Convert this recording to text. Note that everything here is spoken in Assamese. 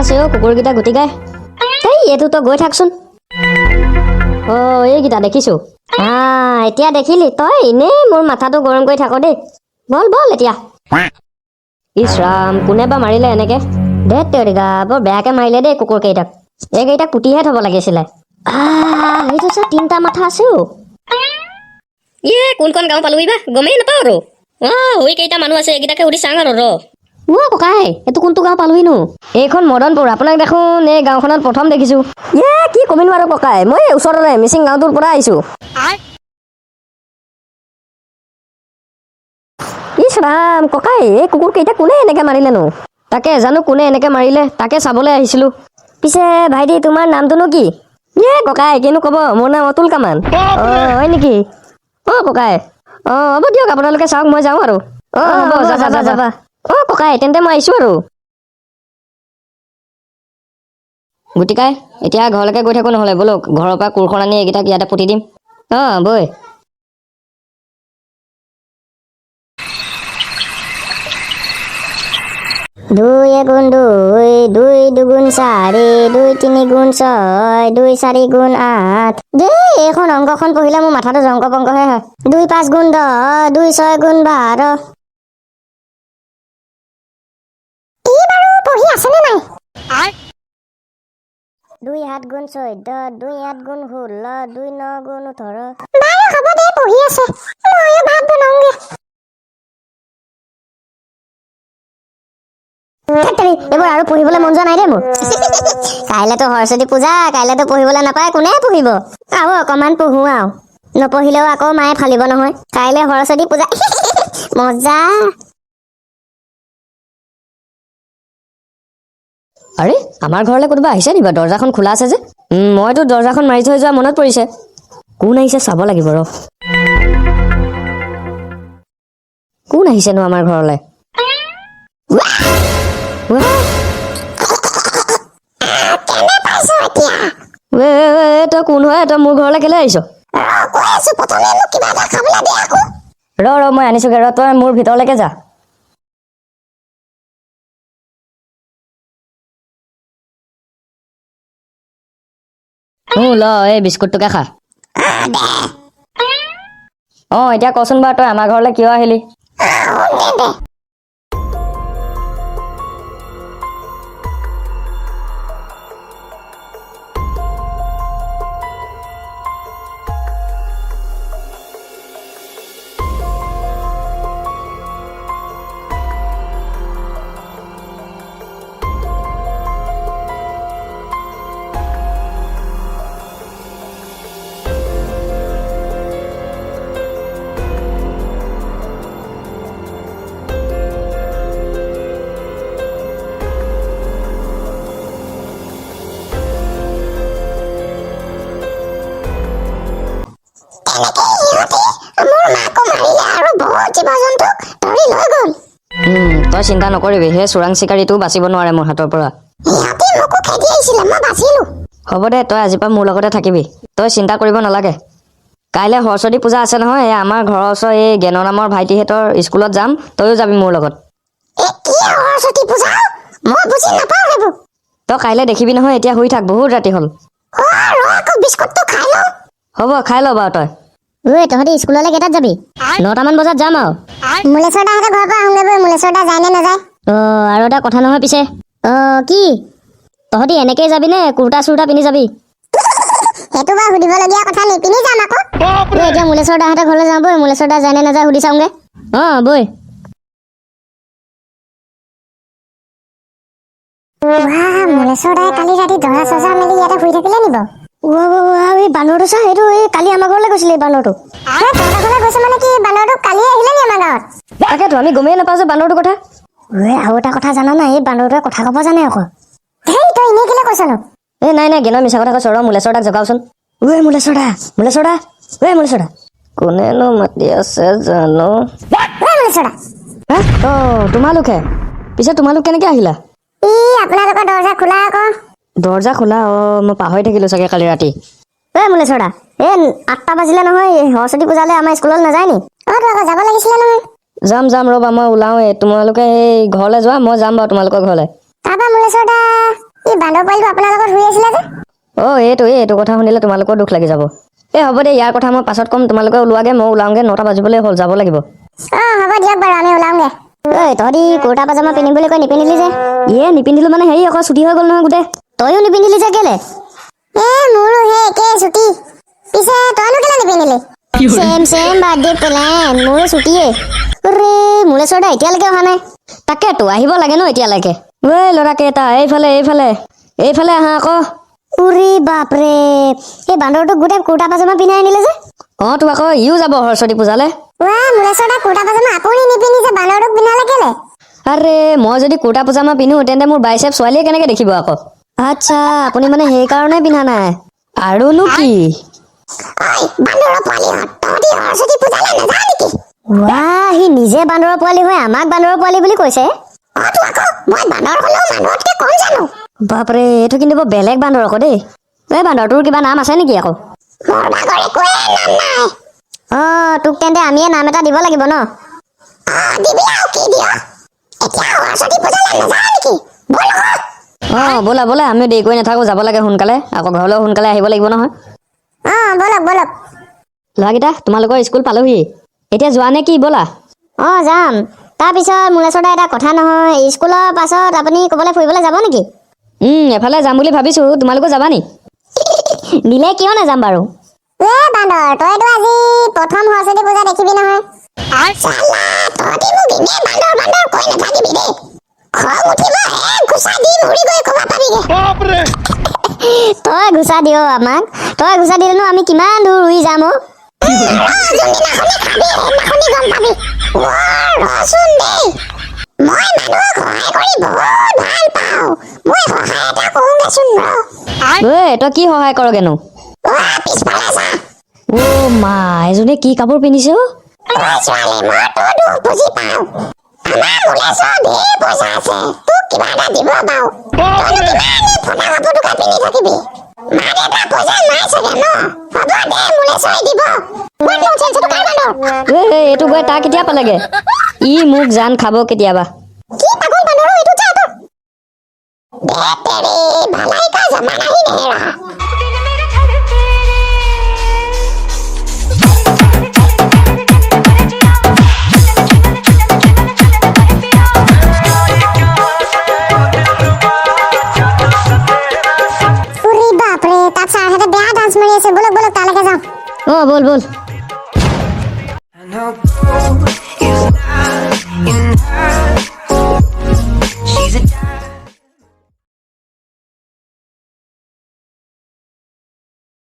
আছে অ কুকুৰকেইটা গুটি গায় এই এইটো তই গৈ থাকচোন অ এইকেইটা দেখিছো এতিয়া দেখিলি তই এনেই মোৰ মাথাটো গৰম কৰি থাক দেই বল বল এতিয়া ইছ ৰাম কোনে বা মাৰিলে এনেকে ধেত তেৰিকা বৰ বেয়াকে মাৰিলে দেই কুকুৰকেইটাক এইকেইটাক পুতিহে থব লাগিছিলে এইটো চা তিনিটা মাথা আছে অ কোনখন গাঁও পালোহি বা গমেই নাপাওঁ আৰু কেইটা মানুহ আছে এইকেইটাকে সুধি চাং আৰু ককাই এইটো কোনটো গাঁও পালোহিনো এইখন মদনপুৰ আপোনাক দেখোন এই গাঁওখনত প্ৰথম দেখিছো কি কমিনো আৰু ককাই মই ওচৰৰে মিচিং গাঁওটোৰ পৰা আহিছো ইছ ৰাম ককাই এই কুকুৰ কেইটা কোনে এনেকে মাৰিলেনো তাকে জানো কোনে এনেকে মাৰিলে তাকে চাবলৈ আহিছিলো পিছে ভাইটি তোমাৰ নামটোনো কি ককাই কিনো কব মোৰ নাম অতুল কামান হয় নেকি ককাই হ'ব দিয়ক আপোনালোকে চাওক মই যাওঁ আৰু হ'ব যাবা ককাই তেন্তে মই আহিছো আৰু গুটিকাই এতিয়া ঘৰলৈকে গৈ থাকো নহ'লে বলক ঘৰৰ পৰা কোৰখন আনি এইকেইটাক ইয়াতে পুতি দিম বৈ দুই এগুণ দুই দুই দুগুণ চাৰি দুই তিনি গুণ ছয় দুই চাৰি গুণ আঠ এইখন অংকখন পঢ়িলে মোৰ মাথাটো জংক পংকহে হয় দুই পাঁচ গুণ 10 দুই ছয় গুণ 12 পঢ়ি আছেনে নাই দুই 7 গুণ 14 দুই 8 গুণ 16 দুই 9 গুণ 18 বাৰু হ'ব দে পঢ়ি আছে ময়ো ভাত বনাওঁগে এইবোৰ আৰু পঢ়িবলৈ মন যোৱা নাই দেই মোৰ কাইলেতো সৰস্বতী পূজা কাইলেতো পঢ়িবলৈ নাপায় কোনে পঢ়িব আৰু অকমান পঢ়ো আৰু নপঢ়িলেও আকৌ মায়ে ফালিব নহয় কাইলে সৰস্বতী পূজা মজা আৰে আমাৰ ঘৰলৈ কোনোবা আহিছে নি বাৰু দৰ্জাখন খোলা আছে যে মইতো দৰ্জাখন মাৰি থৈ যোৱা মনত পৰিছে কোন আহিছে চাব লাগিব ৰ কোন আহিছেনো আমাৰ ঘৰলৈ তই কোন হয় তই মোৰ ঘৰলৈ কেলে আহিছ ৰ মই আনিছোগে ৰ তই মোৰ ভিতৰলৈকে যা ল এই বিস্কুটটোকে খা এতিয়া কচোন বাৰু তই আমাৰ ঘৰলৈ কিয় আহিলি তই চিন্তা নকৰিবি সেই চোৰাং চিকাৰীটো বাচিব নোৱাৰে মোৰ হাতৰ পৰা হ'ব দে তই আজিৰ পৰা মোৰ লগতে থাকিবি তই চিন্তা কৰিব নালাগে কাইলৈ সৰস্বতী পূজা আছে নহয় আমাৰ ঘৰৰ ওচৰ এই জ্ঞান নামৰ ভাইটিহঁতৰ স্কুলত যাম তইও যাবি মোৰ লগত তই কাইলৈ দেখিবি নহয় এতিয়া শুই থাক বহুত ৰাতি হ'ল হ'ব খাই ল বাৰু তই তহঁতি স্কুললৈ কেইটাত যাবি 9টামান বজাত যাম আৰু মুলেশ্বৰ দাহঁতৰ ঘৰৰ পৰা আহোঁগৈ মুলেশ্বৰ দা যায় নে নাযায় আৰু এটা কথা নহয় পিছে কি তহঁতি এনেকেই যাবি নে কুৰ্তা চুৰ্তা পিন্ধি যাবি সেইটো বাৰু সুধিবলগীয়া কথা নিপিন্ধি যাম আকৌ এতিয়া মুলেশ্বৰ দাহঁতৰ ঘৰলৈ যাওঁ বৈ মুলেশ্বৰ দা যায় নে নাযায় সুধি চাওঁগে বৈ মুলেশ্বৰ দাই কালি ৰাতি দৰা চজা মেলি ইয়াতে শুই থাকিলে নিব এই বান্দৰটো চা সেইটো এই কালি আমাৰ ঘৰলৈ গৈছিলে এই বান্দৰটো তাকেতো আমি গমেই নাপাওঁ যে বান্দৰটোৰ কথা আৰু এটা কথা জানা নাই এই বান্দৰটোৱে কথা ক'ব জানে আকৌ নাই জ্ঞানৰ মিছা কথা কৈছ ৰ মুলেশ্বৰ দাক জগাওচোন মুলেশ্বৰ দা কোনেনো মাতি আছে জানো তোমালোকে পিছে তোমালোক কেনেকে আহিলা আপোনালোকৰ দৰ্জা খোলা আকৌ দৰ্জা খোলা মই পাহৰি থাকিলো চাগে কালি ৰাতি মুলেশ্বৰ দা 8টা বাজিলে নহয় সৰস্বতী পূজালৈ আমাৰ স্কুলত নাযায় নি যাব লাগিছিলে নহয় যাম ৰ'বা মই ওলাওৱে তোমালোকে এই ঘৰলৈ যোৱা মই যাম বাৰু তোমালোকৰ ঘৰলৈ তাৰপৰা মুলেশ্বৰ দা এই বান্দৰ পোৱালিটো আপোনাৰ লগত শুই আছিলে যে অ' এইটো কথা শুনিলে তোমালোকৰ দুখ লাগি যাব। হ'ব দে, ইয়াৰ কথা মই পাছত ক'ম। তোমালোকে ওলোৱাগে, মই ওলাওঁগে, 9টা বাজিবলৈ হ'ল, যাব লাগিব। হ'ব দিয়ক বাৰু, আমি ওলাওঁগে। ঐ তহঁতি কুৰ্তা পাজামা পিন্ধিম বুলি কৈ নিপিন্ধিলি যে? নিপিন্ধিলো মানে হেৰি আকৌ ছুটি হৈ গ'ল নহয় গোটেই। তইও নিপিন্ধিলি যে কেলে? মোৰো সেই একে ছুটি। পিছে তইনো কেলে নিপিন্ধিলি? চেম বাৰ্থডে প্লেন, মোৰো ছুটিয়ে। মুলেশ্বৰ দা এতিয়ালৈকে অহা নাই। তাকেতো আহিব লাগে ন এতিয়ালৈকে। ঐ ল'ৰা কেইটা, এইফালে আহা আকৌ। উৰি বাপৰে, এই বান্দৰটোক গোটেই কুৰ্তা পাজামা পিন্ধাই আনিলে যে। তো আকৌ ইও যাব সৰস্বতী পূজালে। মুলেশ্বৰ দা কুৰ্তা পাজামা আপুনি নিপিন্ধিছে, বান্দৰটোক পিন্ধালে কেলে? মই যদি কুৰ্তা পাজামা পিন্ধো তেন্তে মোৰ বাইচেপ ছোৱালীয়ে কেনেকে দেখিব আকৌ? আচ্ছা, আপুনি মানে সেইকাৰণে পিন্ধা নাই। আৰুনো কি? সি নিজে বান্দৰৰ পোৱালি হৈ আমাক বান্দৰৰ পোৱালি বুলি কৈছে। বাপৰে, এইটো কিন্তু বৰ বেলেগ বান্দৰ আকৌ দেই। বান্দৰ তোৰ কিবা নাম আছে নেকি আকৌ? তোক তেন্তে আমিয়ে নাম এটা দিব লাগিব ন? ব'লা আমি দেৰি কৰি নাথাকো, যাব লাগে সোনকালে, আকৌ ঘৰলৈ সোনকালে আহিব লাগিব নহয়। বলক। ল'ৰাকেইটা, তোমালোকৰ স্কুল পালোহি, এতিয়া যোৱা নে কি? ব'লা। যাম। তাৰপিছত মুলেশ্বৰ দা, এটা কথা নহয়, স্কুলৰ পাছত আপুনি ক'বলৈ ফুৰিবলৈ যাব নেকি? এফালে যাম বুলি ভাবিছো, তোমালোকো যাবা নি? নিলে কিয় নাযাম বাৰু। বান্দৰ, তইতো আজি প্ৰথম সৰস্বতী পূজা দেখিবি নহয়। তই ঘুচা দিয় আমাক, তই ঘুচা দিলেনো আমি কিমান দূৰ উৰি যাম। তই কি সহায় কৰগেনো? মা, এজনী কি কাপোৰ পিন্ধিছে? এইটো গৈ তাৰ কেতিয়া পালেগে? ই মোক জান খাব কেতিয়াবা। বল